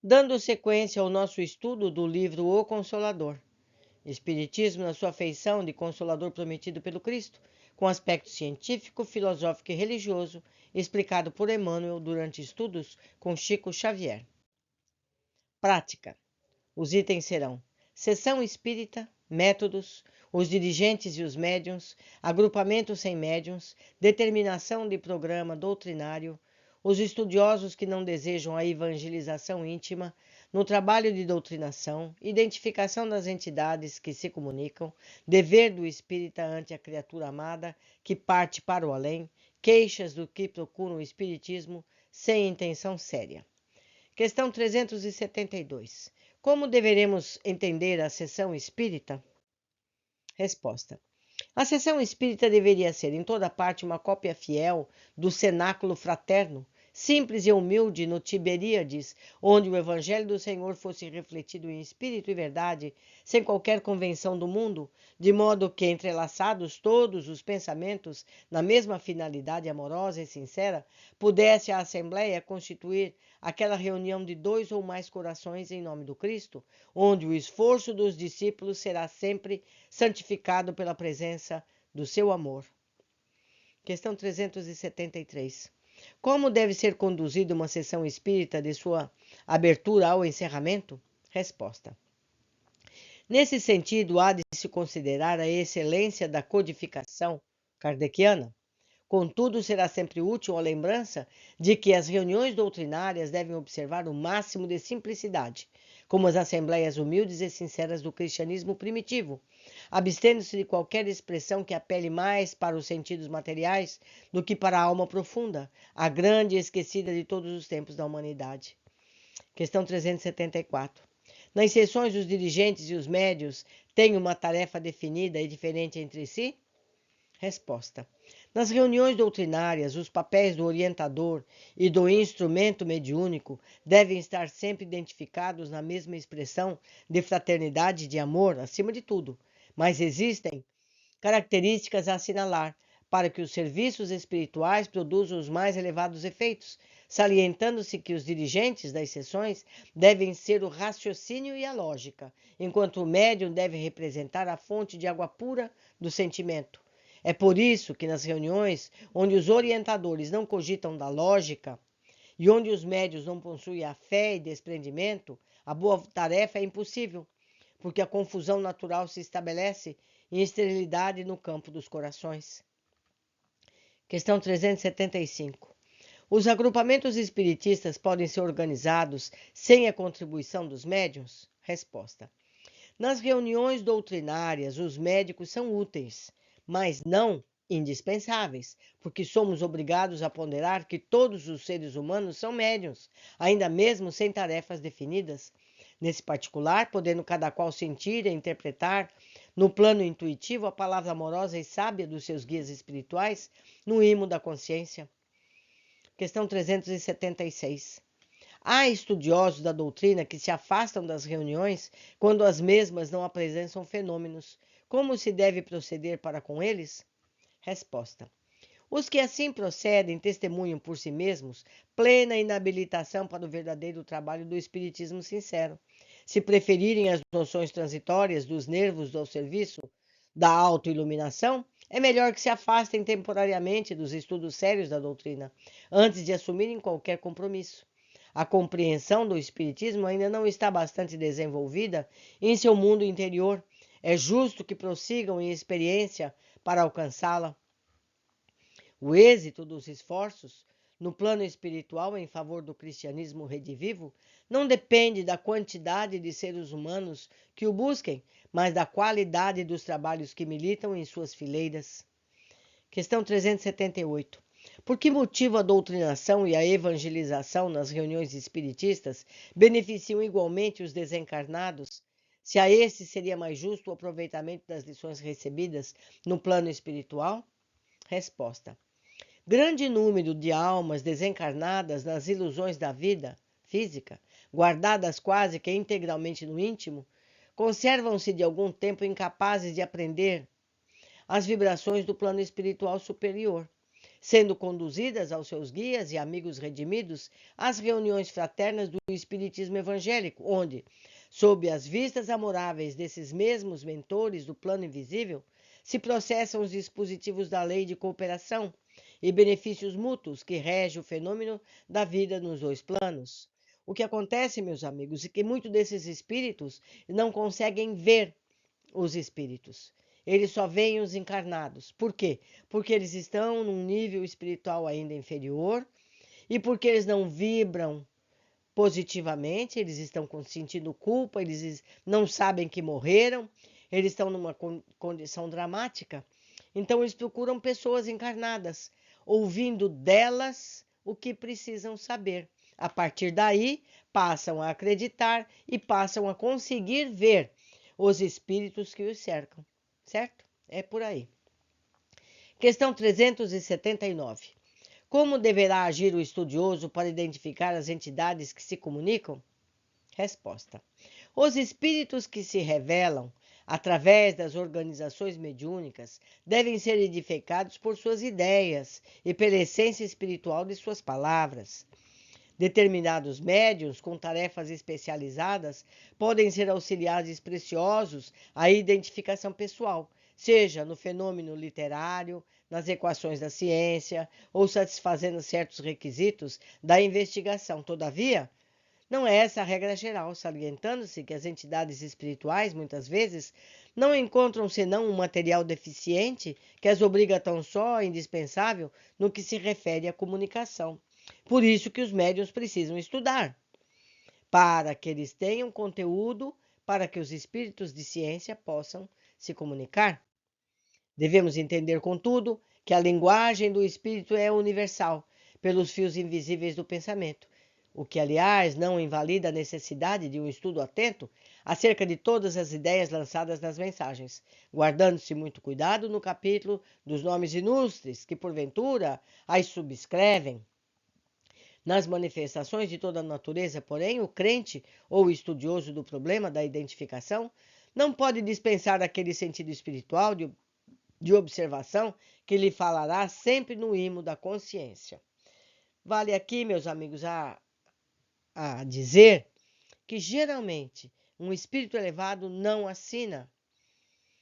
Dando sequência ao nosso estudo do livro O Consolador, Espiritismo na sua feição de Consolador prometido pelo Cristo, com aspecto científico, filosófico e religioso, explicado por Emmanuel durante estudos com Chico Xavier. Prática. Os itens serão: sessão espírita, métodos, os dirigentes e os médiuns, agrupamento sem médiuns, determinação de programa doutrinário, os estudiosos que não desejam a evangelização íntima, no trabalho de doutrinação, identificação das entidades que se comunicam, dever do espírita ante a criatura amada que parte para o além, queixas do que procuram o espiritismo sem intenção séria. Questão 372. Como deveremos entender a sessão espírita? Resposta. A sessão espírita deveria ser, em toda parte, uma cópia fiel do cenáculo fraterno, simples e humilde no Tiberíades, onde o Evangelho do Senhor fosse refletido em espírito e verdade, sem qualquer convenção do mundo, de modo que, entrelaçados todos os pensamentos na mesma finalidade amorosa e sincera, pudesse a Assembleia constituir aquela reunião de 2 ou mais corações em nome do Cristo, onde o esforço dos discípulos será sempre santificado pela presença do seu amor. Questão 373. Como deve ser conduzida uma sessão espírita de sua abertura ao encerramento? Resposta. Nesse sentido, há de se considerar a excelência da codificação kardeciana. Contudo, será sempre útil a lembrança de que as reuniões doutrinárias devem observar o máximo de simplicidade, como as assembleias humildes e sinceras do cristianismo primitivo, abstendo-se de qualquer expressão que apele mais para os sentidos materiais do que para a alma profunda, a grande e esquecida de todos os tempos da humanidade. Questão 374. Nas sessões, os dirigentes e os médios têm uma tarefa definida e diferente entre si? Resposta. Nas reuniões doutrinárias, os papéis do orientador e do instrumento mediúnico devem estar sempre identificados na mesma expressão de fraternidade e de amor, acima de tudo, mas existem características a assinalar para que os serviços espirituais produzam os mais elevados efeitos, salientando-se que os dirigentes das sessões devem ser o raciocínio e a lógica, enquanto o médium deve representar a fonte de água pura do sentimento. É por isso que nas reuniões onde os orientadores não cogitam da lógica e onde os médios não possuem a fé e desprendimento, a boa tarefa é impossível, porque a confusão natural se estabelece em esterilidade no campo dos corações. Questão 375. Os agrupamentos espiritistas podem ser organizados sem a contribuição dos médiuns? Resposta. Nas reuniões doutrinárias, os médicos são úteis, mas não indispensáveis, porque somos obrigados a ponderar que todos os seres humanos são médiuns, ainda mesmo sem tarefas definidas. Nesse particular, podendo cada qual sentir e interpretar no plano intuitivo a palavra amorosa e sábia dos seus guias espirituais no imo da consciência. Questão 376. Há estudiosos da doutrina que se afastam das reuniões quando as mesmas não apresentam fenômenos. Como se deve proceder para com eles? Resposta. Os que assim procedem testemunham por si mesmos plena inabilitação para o verdadeiro trabalho do espiritismo sincero. Se preferirem as noções transitórias dos nervos ao serviço da autoiluminação, é melhor que se afastem temporariamente dos estudos sérios da doutrina, antes de assumirem qualquer compromisso. A compreensão do espiritismo ainda não está bastante desenvolvida em seu mundo interior. É justo que prossigam em experiência para alcançá-la. O êxito dos esforços no plano espiritual em favor do cristianismo redivivo não depende da quantidade de seres humanos que o busquem, mas da qualidade dos trabalhos que militam em suas fileiras. Questão 378. Por que motivo a doutrinação e a evangelização nas reuniões espiritistas beneficiam igualmente os desencarnados, se a esses seria mais justo o aproveitamento das lições recebidas no plano espiritual? Resposta. Grande número de almas desencarnadas nas ilusões da vida física, guardadas quase que integralmente no íntimo, conservam-se de algum tempo incapazes de aprender as vibrações do plano espiritual superior. sendo conduzidas aos seus guias e amigos redimidos às reuniões fraternas do Espiritismo Evangélico, onde, sob as vistas amoráveis desses mesmos mentores do plano invisível, se processam os dispositivos da lei de cooperação e benefícios mútuos que rege o fenômeno da vida nos dois planos. O que acontece, meus amigos, é que muitos desses espíritos não conseguem ver os espíritos. Eles só veem os encarnados. Por quê? Porque eles estão num nível espiritual ainda inferior e porque eles não vibram positivamente, eles estão sentindo culpa, eles não sabem que morreram, eles estão numa condição dramática. Então, eles procuram pessoas encarnadas, ouvindo delas o que precisam saber. A partir daí, passam a acreditar e passam a conseguir ver os espíritos que os cercam, certo? É por aí. Questão 379. Como deverá agir o estudioso para identificar as entidades que se comunicam? Resposta. Os espíritos que se revelam através das organizações mediúnicas devem ser edificados por suas ideias e pela essência espiritual de suas palavras. Determinados médiuns com tarefas especializadas podem ser auxiliares preciosos à identificação pessoal, seja no fenômeno literário, nas equações da ciência ou satisfazendo certos requisitos da investigação. Todavia, não é essa a regra geral, salientando-se que as entidades espirituais, muitas vezes, não encontram senão um material deficiente que as obriga tão só indispensável no que se refere à comunicação. Por isso que os médiuns precisam estudar, para que eles tenham conteúdo para que os espíritos de ciência possam se comunicar. Devemos entender, contudo, que a linguagem do espírito é universal, pelos fios invisíveis do pensamento, o que, aliás, não invalida a necessidade de um estudo atento acerca de todas as ideias lançadas nas mensagens, guardando-se muito cuidado no capítulo dos nomes ilustres que, porventura, as subscrevem. Nas manifestações de toda a natureza, porém, o crente ou estudioso do problema da identificação não pode dispensar aquele sentido espiritual de observação que lhe falará sempre no imo da consciência. Vale aqui, meus amigos, a dizer que geralmente um espírito elevado não assina.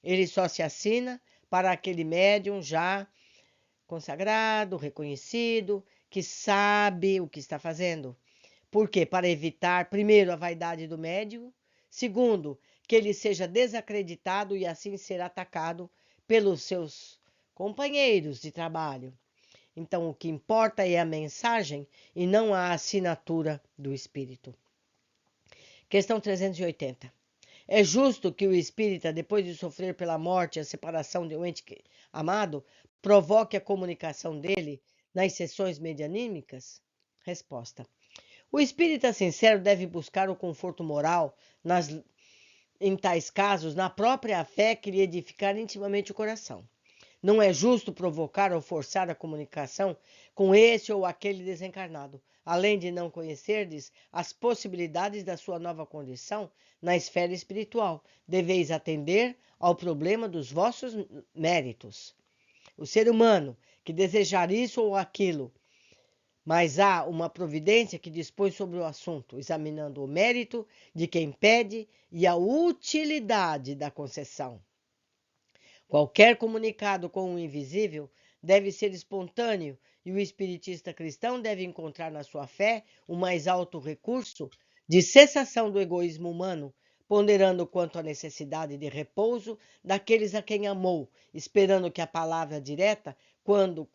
Ele só se assina para aquele médium já consagrado, reconhecido, que sabe o que está fazendo. Por quê? Para evitar, primeiro, a vaidade do médium, segundo, que ele seja desacreditado e assim ser atacado pelos seus companheiros de trabalho. Então, o que importa é a mensagem e não a assinatura do espírito. Questão 380. É justo que o espírita, depois de sofrer pela morte e a separação de um ente amado, provoque a comunicação dele nas sessões medianímicas? Resposta. O espírita sincero deve buscar o conforto moral, em tais casos, na própria fé que lhe edificar intimamente o coração. Não é justo provocar ou forçar a comunicação com esse ou aquele desencarnado, além de não conhecerdes as possibilidades da sua nova condição na esfera espiritual. Deveis atender ao problema dos vossos méritos. O ser humano que desejar isso ou aquilo, mas há uma providência que dispõe sobre o assunto, examinando o mérito de quem pede e a utilidade da concessão. Qualquer comunicado com o invisível deve ser espontâneo e o espiritista cristão deve encontrar na sua fé o mais alto recurso de cessação do egoísmo humano, ponderando quanto à necessidade de repouso daqueles a quem amou, esperando que a palavra direta, como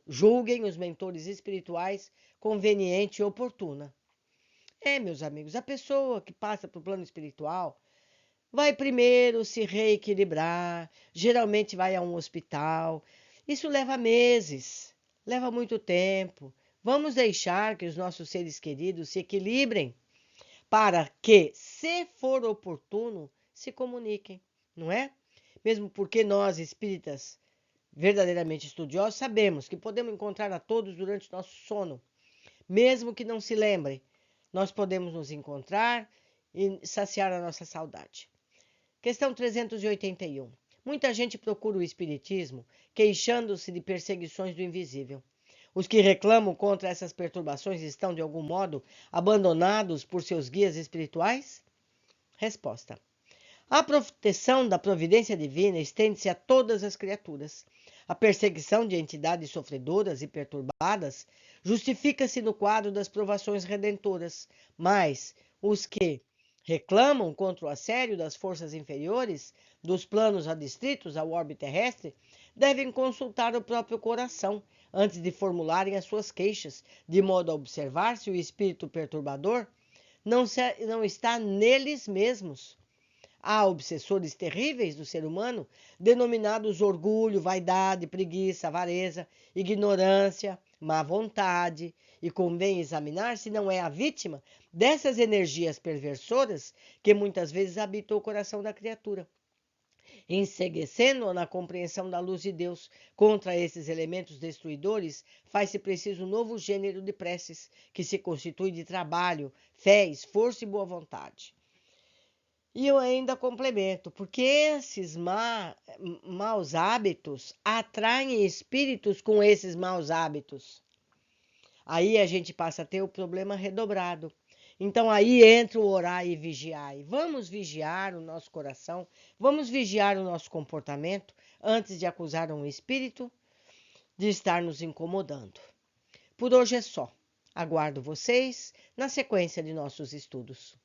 julguem os mentores espirituais conveniente e oportuna. Meus amigos, a pessoa que passa para o plano espiritual vai primeiro se reequilibrar, geralmente vai a um hospital. Isso leva meses, leva muito tempo. Vamos deixar que os nossos seres queridos se equilibrem para que, se for oportuno, se comuniquem, não é? Mesmo porque nós, espíritas verdadeiramente estudiosos, sabemos que podemos encontrar a todos durante o nosso sono. Mesmo que não se lembrem, nós podemos nos encontrar e saciar a nossa saudade. Questão 381. Muita gente procura o espiritismo queixando-se de perseguições do invisível. Os que reclamam contra essas perturbações estão, de algum modo, abandonados por seus guias espirituais? Resposta: a proteção da providência divina estende-se a todas as criaturas. A perseguição de entidades sofredoras e perturbadas justifica-se no quadro das provações redentoras, mas os que reclamam contra o assédio das forças inferiores, dos planos adstritos ao orbe terrestre, devem consultar o próprio coração antes de formularem as suas queixas, de modo a observar se o espírito perturbador não está neles mesmos. Há obsessores terríveis do ser humano, denominados orgulho, vaidade, preguiça, avareza, ignorância, má vontade, e convém examinar se não é a vítima dessas energias perversoras que muitas vezes habitam o coração da criatura, enceguecendo-a na compreensão da luz de Deus. Contra esses elementos destruidores, faz-se preciso um novo gênero de preces, que se constitui de trabalho, fé, esforço e boa vontade. E eu ainda complemento, porque esses maus hábitos atraem espíritos com esses maus hábitos. Aí a gente passa a ter o problema redobrado. Então aí entra o orar e vigiar. Vamos vigiar o nosso coração, vamos vigiar o nosso comportamento antes de acusar um espírito de estar nos incomodando. Por hoje é só. Aguardo vocês na sequência de nossos estudos.